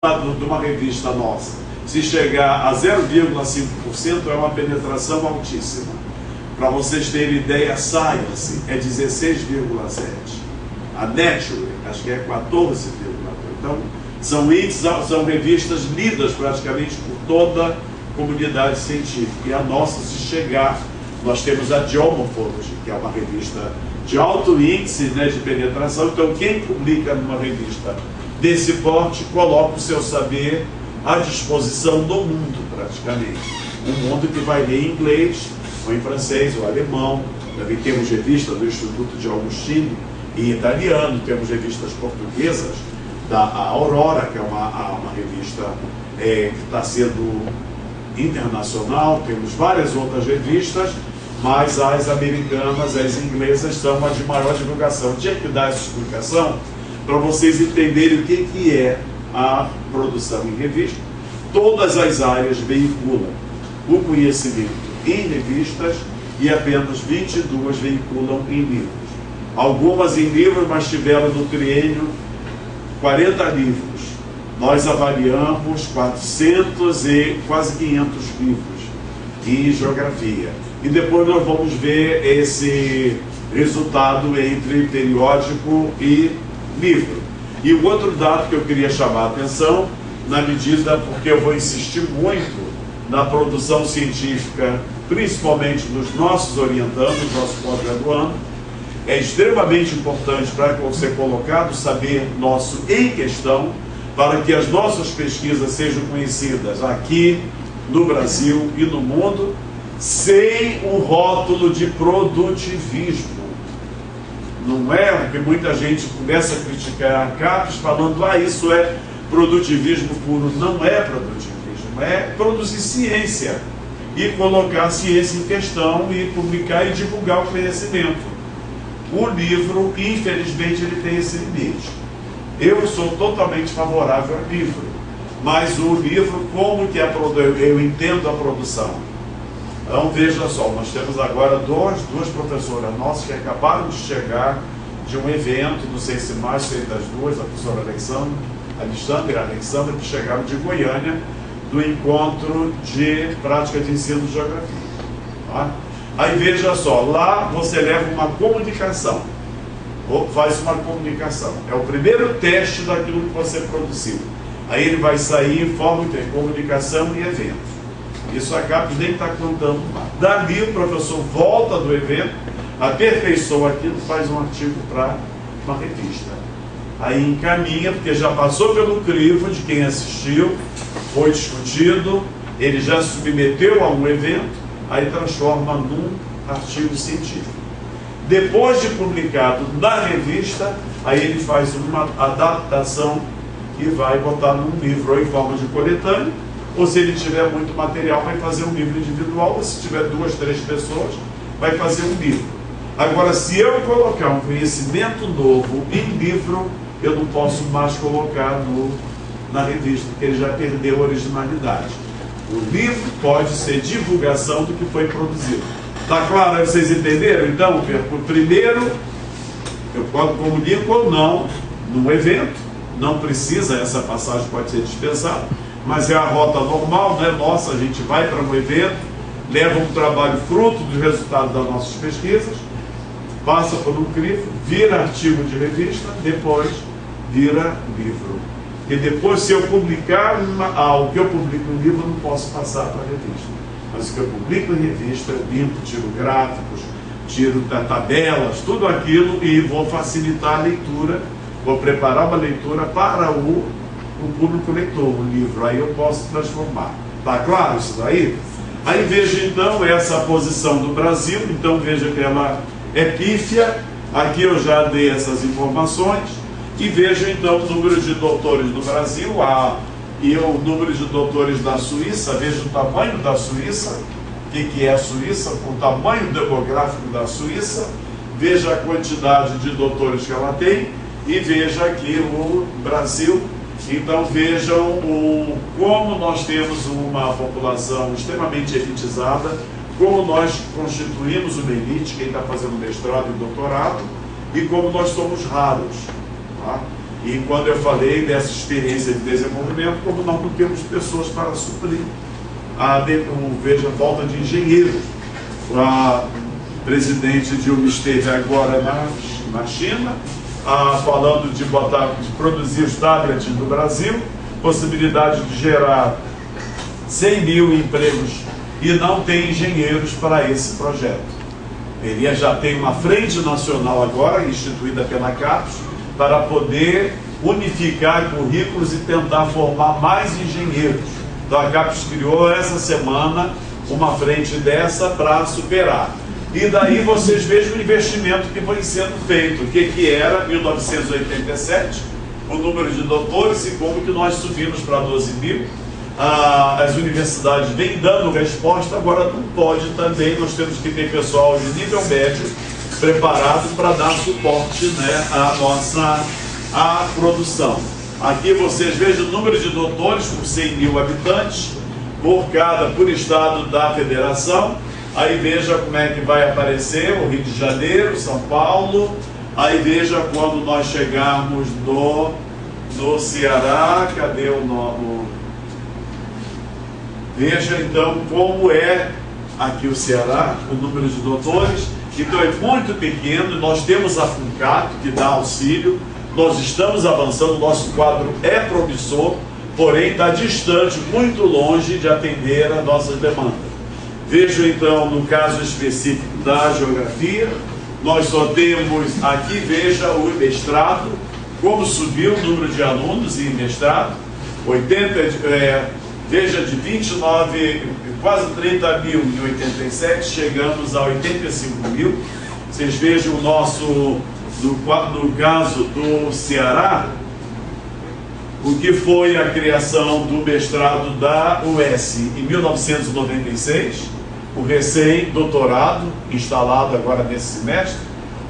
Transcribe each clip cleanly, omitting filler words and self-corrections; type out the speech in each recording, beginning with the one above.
de uma revista nossa, se chegar a 0,5%, é uma penetração altíssima. Para vocês terem ideia, a Science é 16,7%. A Nature, acho que é 14,4%. Então, são revistas lidas praticamente por toda a comunidade científica. E a nossa, se chegar, nós temos a Geomorphology, que é uma revista de alto índice, né, de penetração. Então, quem publica numa revista desse porte coloca o seu saber à disposição do mundo, praticamente. Um mundo que vai ler em inglês, ou em francês, ou alemão. Também temos revistas do Instituto de Agostini em italiano, temos revistas portuguesas, da Aurora, que é uma revista que está sendo internacional. Temos várias outras revistas, mas as americanas, as inglesas, são as de maior divulgação. Tinha que dar essa explicação para vocês entenderem o que é a produção em revista. Todas as áreas veiculam o conhecimento em revistas e apenas 22 veiculam em livros. Algumas em livros, mas tiveram no triênio 40 livros. Nós avaliamos 400 e quase 500 livros em geografia. E depois nós vamos ver esse resultado entre periódico e livro. E o outro dado que eu queria chamar a atenção, na medida, porque eu vou insistir muito na produção científica, principalmente dos nossos orientandos, nossos pós-graduandos, é extremamente importante para você colocar o saber nosso em questão, para que as nossas pesquisas sejam conhecidas aqui no Brasil e no mundo, sem o rótulo de produtivismo. Não é que muita gente começa a criticar a CAPES falando, isso é produtivismo puro. Não é produtivismo, é produzir ciência e colocar a ciência em questão e publicar e divulgar o conhecimento. O livro, infelizmente, ele tem esse limite. Eu sou totalmente favorável ao livro, mas o livro, como que eu entendo a produção? Então, veja só, nós temos agora duas professoras nossas que acabaram de chegar de um evento, não sei se mais sei das duas, a professora Alexandra e a Alexandra, que chegaram de Goiânia, do encontro de prática de ensino de geografia. Tá? Aí veja só, lá você leva uma comunicação, ou faz uma comunicação. É o primeiro teste daquilo que você produziu. Aí ele vai sair em forma de comunicação e evento. Isso a CAPES nem está contando lá. Dali o professor volta do evento, aperfeiçoa aquilo, faz um artigo para uma revista. Aí encaminha, porque já passou pelo crivo de quem assistiu, foi discutido, ele já se submeteu a um evento, aí transforma num artigo científico. Depois de publicado na revista, aí ele faz uma adaptação e vai botar num livro ou em forma de coletânea, ou se ele tiver muito material, vai fazer um livro individual, ou se tiver 2, 3 pessoas, vai fazer um livro. Agora, se eu colocar um conhecimento novo em livro, eu não posso mais colocar na revista, porque ele já perdeu a originalidade. O livro pode ser divulgação do que foi produzido. Está claro? Aí vocês entenderam? Então, primeiro, eu comunico ou não no evento, não precisa, essa passagem pode ser dispensada, mas é a rota normal, né? Nossa, a gente vai para um evento, leva um trabalho fruto dos resultados das nossas pesquisas, passa por um crivo, vira artigo de revista, depois vira livro. E depois, se eu publicar o que eu publico em livro, eu não posso passar para a revista. Mas o que eu publico em revista, eu limpo, tiro gráficos, tiro tabelas, tudo aquilo, e vou facilitar a leitura, vou preparar uma leitura para o público leitor, o livro. Aí eu posso transformar. Está claro isso daí? Aí veja então essa posição do Brasil. Então veja que ela é pífia. Aqui eu já dei essas informações. E veja então o número de doutores no Brasil e o número de doutores da Suíça. Veja o tamanho da Suíça. O que é a Suíça? O tamanho demográfico da Suíça. Veja a quantidade de doutores que ela tem. E veja aqui o Brasil. Então vejam como nós temos uma população extremamente elitizada, como nós constituímos uma elite, quem está fazendo mestrado e doutorado, e como nós somos raros. Tá? E quando eu falei dessa experiência de desenvolvimento, como nós não temos pessoas para suprir veja, falta de engenheiros. A presidente Dilma esteve agora na China, falando de produzir os tablets do Brasil, possibilidade de gerar 100 mil empregos, e não tem engenheiros para esse projeto. Ele já tem uma frente nacional agora, instituída pela CAPES, para poder unificar currículos e tentar formar mais engenheiros. Então a CAPES criou essa semana uma frente dessa para superar. E daí vocês vejam o investimento que foi sendo feito. O que era 1987, o número de doutores, e como que nós subimos para 12 mil. As universidades vêm dando resposta, agora não pode também, nós temos que ter pessoal de nível médio preparado para dar suporte, né, à produção. Aqui vocês vejam o número de doutores por 100 mil habitantes, por estado da federação. Aí veja como é que vai aparecer o Rio de Janeiro, São Paulo. Aí veja quando nós chegarmos no Ceará, cadê o nome? Veja então como é aqui o Ceará, o número de doutores. Então é muito pequeno. Nós temos a FUNCAP, que dá auxílio. Nós estamos avançando, nosso quadro é promissor, porém está distante, muito longe de atender a nossas demandas. Veja então, no caso específico da geografia, nós só temos aqui, veja o mestrado, como subiu o número de alunos em mestrado, veja, de 29, quase 30 mil em 87, chegamos a 85 mil. Vocês vejam o nosso, no caso do Ceará, o que foi a criação do mestrado da UES em 1996, o recém-doutorado, instalado agora nesse semestre,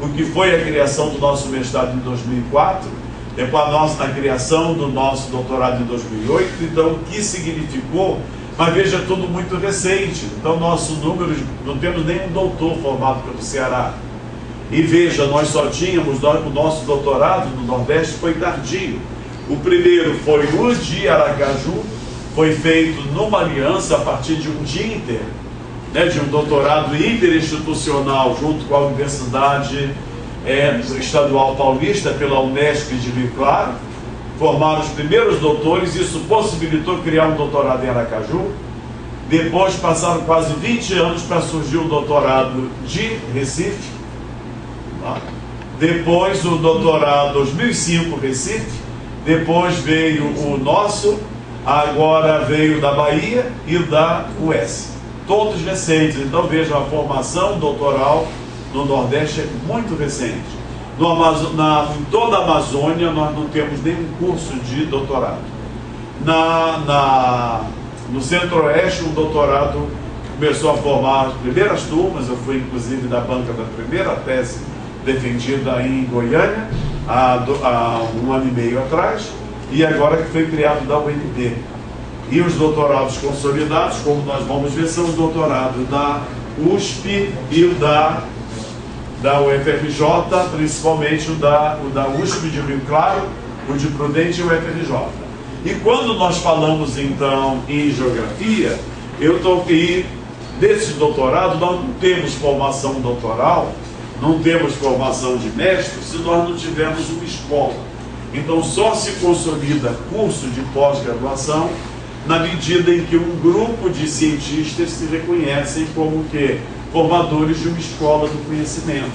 o que foi a criação do nosso mestrado em 2004, depois a criação do nosso doutorado em 2008, então o que significou, mas veja, tudo muito recente. Então nosso número, não temos nenhum doutor formado pelo Ceará. E veja, nós só tínhamos, o nosso doutorado no Nordeste foi tardio. O primeiro foi o de Aracaju, foi feito numa aliança a partir de um DINTER, né, de um doutorado interinstitucional junto com a Universidade Estadual Paulista, pela Unesp de Rio Claro. Formaram os primeiros doutores, isso possibilitou criar um doutorado em Aracaju. Depois passaram quase 20 anos para surgir o doutorado de Recife. Depois o doutorado 2005 Recife. Depois veio o nosso, agora veio da Bahia e da UES. Todos recentes. Então veja, a formação doutoral no Nordeste é muito recente. Em toda a Amazônia nós não temos nenhum curso de doutorado. No Centro-Oeste, um doutorado começou a formar as primeiras turmas. Eu fui inclusive da banca da primeira tese defendida em Goiânia há um ano e meio atrás, e agora que foi criado da UNB. E os doutorados consolidados, como nós vamos ver, são os doutorados da USP e o da UFRJ, principalmente o da USP de Rio Claro, o de Prudente e o UFRJ. E quando nós falamos então em geografia, desse doutorado nós não temos formação doutoral, não temos formação de mestre se nós não tivermos uma escola. Então só se consolida curso de pós-graduação na medida em que um grupo de cientistas se reconhecem como formadores de uma escola do conhecimento.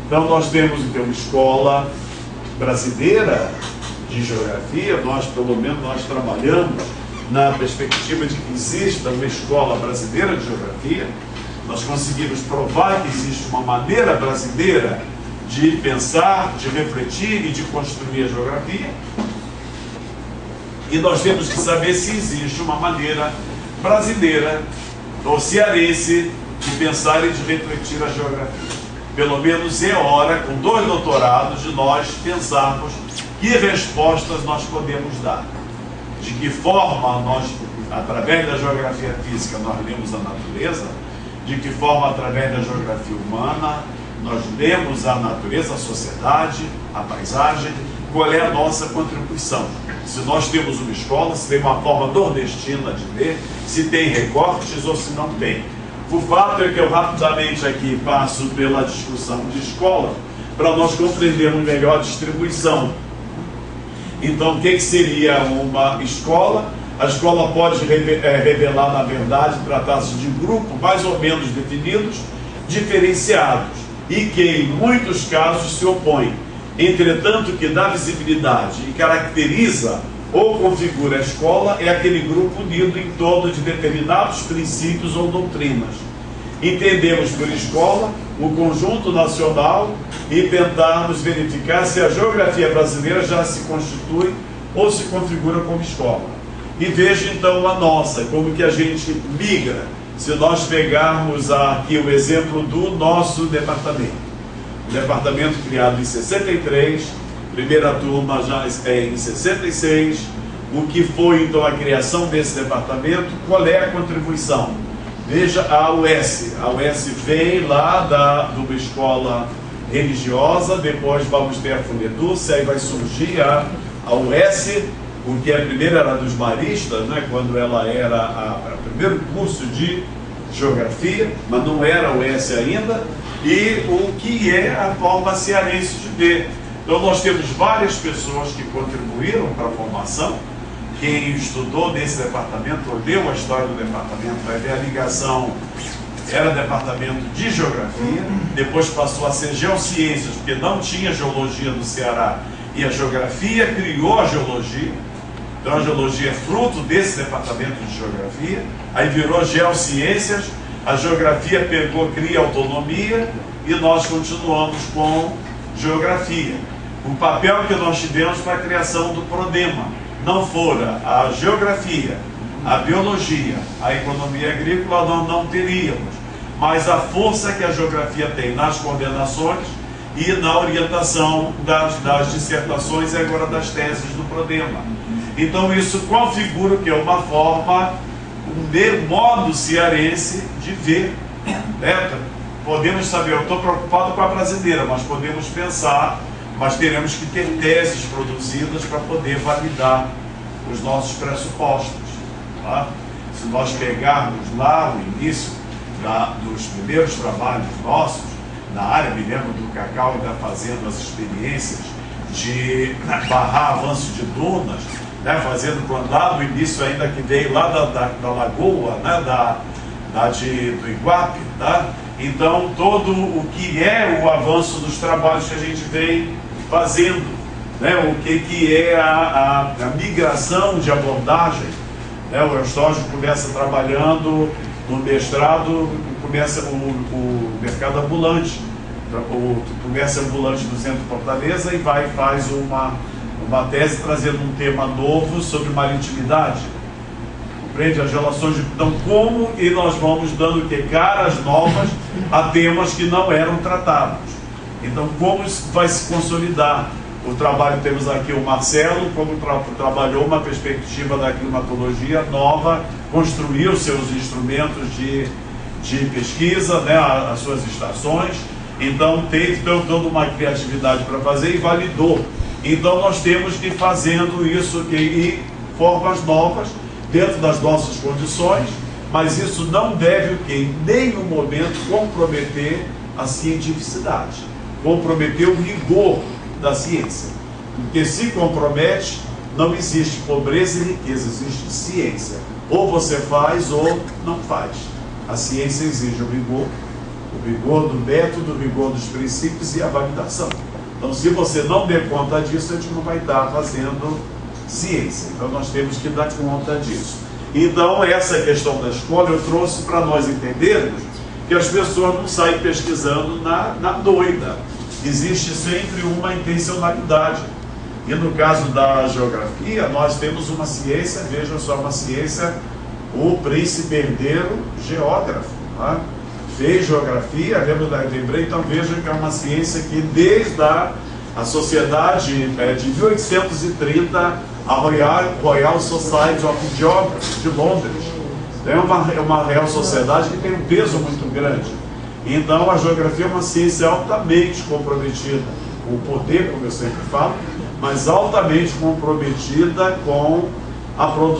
Então nós temos então uma escola brasileira de geografia, pelo menos nós trabalhamos na perspectiva de que exista uma escola brasileira de geografia. Nós conseguimos provar que existe uma maneira brasileira de pensar, de refletir e de construir a geografia. E nós temos que saber se existe uma maneira brasileira ou cearense de pensar e de refletir a geografia. Pelo menos é hora, com 2 doutorados, de nós pensarmos que respostas nós podemos dar. De que forma nós, através da geografia física, nós lemos a natureza, de que forma, através da geografia humana, nós lemos a natureza, a sociedade, a paisagem, qual é a nossa contribuição. Se nós temos uma escola, se tem uma forma nordestina de ver, se tem recortes ou se não tem. O fato é que eu rapidamente aqui passo pela discussão de escola para nós compreendermos melhor a distribuição. Então, o que seria uma escola? A escola pode revelar, na verdade, tratar-se de grupos mais ou menos definidos, diferenciados, e que em muitos casos se opõem. Entretanto, o que dá visibilidade e caracteriza ou configura a escola é aquele grupo unido em torno de determinados princípios ou doutrinas. Entendemos por escola o conjunto nacional e tentarmos verificar se a geografia brasileira já se constitui ou se configura como escola. E veja então a nossa, como que a gente migra, se nós pegarmos aqui o exemplo do nosso departamento. O departamento criado em 63, primeira turma já é em 66. O que foi então a criação desse departamento? Qual é a contribuição? Veja a UES. A UES vem lá de uma escola religiosa, depois vamos ter a Funedúcia, aí vai surgir a UES, porque a primeira era dos maristas, né, quando ela era o primeiro curso de geografia, mas não era a UES ainda, e o que é a forma cearense de ver. Então nós temos várias pessoas que contribuíram para a formação. Quem estudou nesse departamento, ou leu a história do departamento, vai ver a ligação. Era departamento de geografia, depois passou a ser geociências, porque não tinha geologia no Ceará, e a geografia criou a geologia. Então a geologia é fruto desse departamento de geografia, aí virou geociências, a geografia cria autonomia, e nós continuamos com geografia. O papel que nós tivemos para a criação do Prodema não fora a geografia, a biologia, a economia agrícola, nós não teríamos. Mas a força que a geografia tem nas coordenações e na orientação das dissertações e agora das teses do Prodema. Então isso configura que é uma forma, um modo cearense de ver. Né? Podemos saber, eu estou preocupado com a brasileira, mas podemos pensar, mas teremos que ter teses produzidas para poder validar os nossos pressupostos. Tá? Se nós pegarmos lá o início dos primeiros trabalhos nossos, na área, me lembro do cacau ainda fazendo as experiências de barrar avanço de dunas, né, fazendo lá no início ainda que veio lá da lagoa, né, do Iguape, tá? Então todo o que é o avanço dos trabalhos que a gente vem fazendo, né, o que é a migração de abordagem, né? O Eustógio começa trabalhando no mestrado, começa o mercado ambulante, o comércio ambulante do centro de Fortaleza, e faz uma tese trazendo um tema novo sobre maritimidade. Compreende as relações de... Então, como e nós vamos dando caras novas a temas que não eram tratados. Então, como isso vai se consolidar? O trabalho, temos aqui o Marcelo, como trabalhou uma perspectiva da climatologia nova, construiu seus instrumentos de pesquisa, né, as suas estações. Então teve toda uma criatividade para fazer e validou. Então nós temos que ir fazendo isso e formas novas dentro das nossas condições, mas isso não deve em nenhum momento comprometer a cientificidade, comprometer o rigor da ciência. Porque se compromete, não existe pobreza e riqueza, existe ciência. Ou você faz ou não faz. A ciência exige o rigor do método, o rigor dos princípios e a validação. Então, se você não der conta disso, a gente não vai estar fazendo ciência. Então, nós temos que dar conta disso. Então, essa questão da escola eu trouxe para nós entendermos que as pessoas não saem pesquisando na doida. Existe sempre uma intencionalidade. E no caso da geografia, nós temos uma ciência, vejam só, uma ciência, o príncipe herdeiro geógrafo. Tá? Fez geografia, lembrei, então vejam que é uma ciência que desde a sociedade de 1830, a Royal Society of Geography de Londres, é uma Real Sociedade que tem um peso muito grande. Então a geografia é uma ciência altamente comprometida com o poder, como eu sempre falo, mas altamente comprometida com a produção